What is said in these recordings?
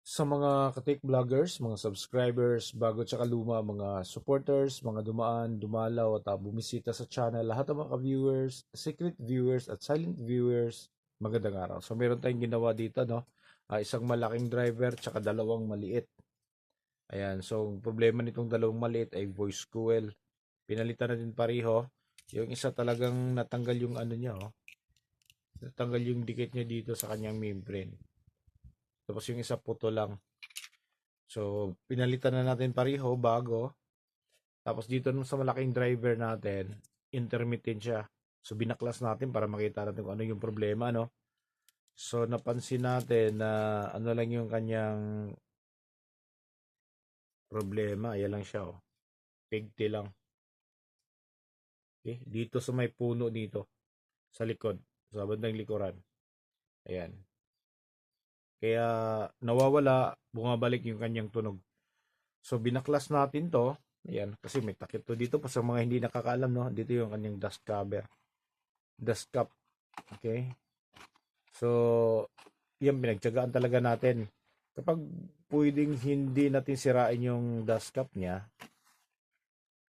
Sa mga ka-tech vloggers, mga subscribers, bago tsaka luma, mga supporters, mga dumaan, dumalaw at bumisita sa channel, lahat ng mga viewers, secret viewers at silent viewers, magandang araw. So meron tayong ginawa dito, no? Isang malaking driver tsaka dalawang maliit. Ayan, so ang problema nitong dalawang maliit ay voice coil. Pinalitan natin pareho. Yung isa talagang natanggal yung ano niya, oh. Natanggal yung dikit niya dito sa kanyang membrane. Tapos yung isa puto lang. So, pinalitan na natin pareho bago. Tapos dito sa malaking driver natin, intermittent siya. So, binaklas natin para makita natin kung ano yung problema, no? So, napansin natin na ano lang yung kanyang problema. Ayan lang siya, oh. Pigtail lang. Okay? Dito sa may puno dito. Sa likod. Sa bandang likuran. Ayan. Kaya, nawawala, bumabalik yung kanyang tunog. So, binaklas natin to. Ayan, kasi may takip to dito. Pa sa mga hindi nakakaalam, no? Dito yung kanyang dust cover. Dust cap. Okay? So, yan, pinagtyagaan talaga natin. Kapag pwedeng hindi natin sirain yung dust cap niya,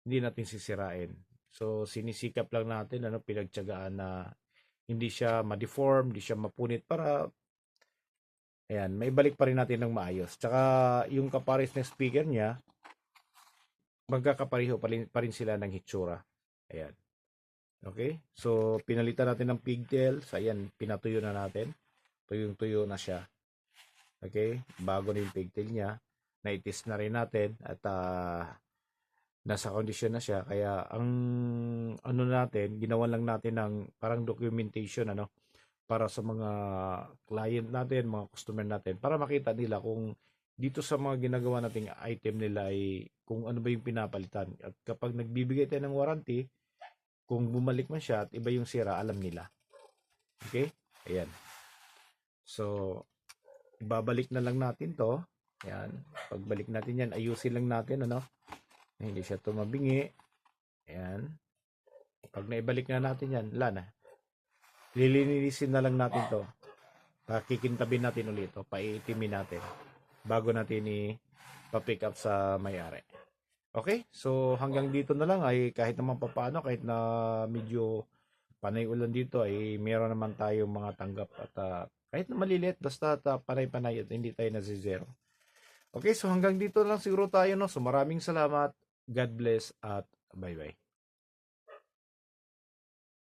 hindi natin sisirain. So, sinisikap lang natin, pinagtyagaan na hindi siya ma-deform, hindi siya mapunit para, ayan, may balik pa rin natin ng maayos. Tsaka, yung kapares ng speaker niya, magkakapareho pa rin sila ng hitsura. Ayan. Okay? So, pinalitan natin ng pigtail. So, ayan, pinatuyo na natin. Tuyong-tuyo na siya. Okay? Bago na yung pigtail niya. Na-test na rin natin. At nasa kondisyon na siya. Kaya, ang ano natin, ginawan lang natin ng parang documentation, para sa mga client natin, mga customer natin, para makita nila kung dito sa mga ginagawa nating item nila ay kung ano ba yung pinapalitan. At kapag nagbibigay tayo ng warranty, kung bumalik man siya at iba yung sira, alam nila. Okay? Ayan. So, babalik na lang natin to. Ayan. Pagbalik natin yan, ayusin lang natin, hindi siya tumabingi. Ayan. Pag naibalik na natin yan, wala na. Lilinisin na lang natin to. Kikintabin natin ulit to. Paiitimin natin. Bago natin i-pick up sa may-ari. Okay? So, hanggang dito na lang ay kahit naman papaano, kahit na medyo panay ulan dito ay meron naman tayong mga tanggap at kahit na maliliit basta panay-panay at hindi tayo nasi-zero. Okay, so hanggang dito na lang siguro tayo, no? So maraming salamat. God bless at bye-bye.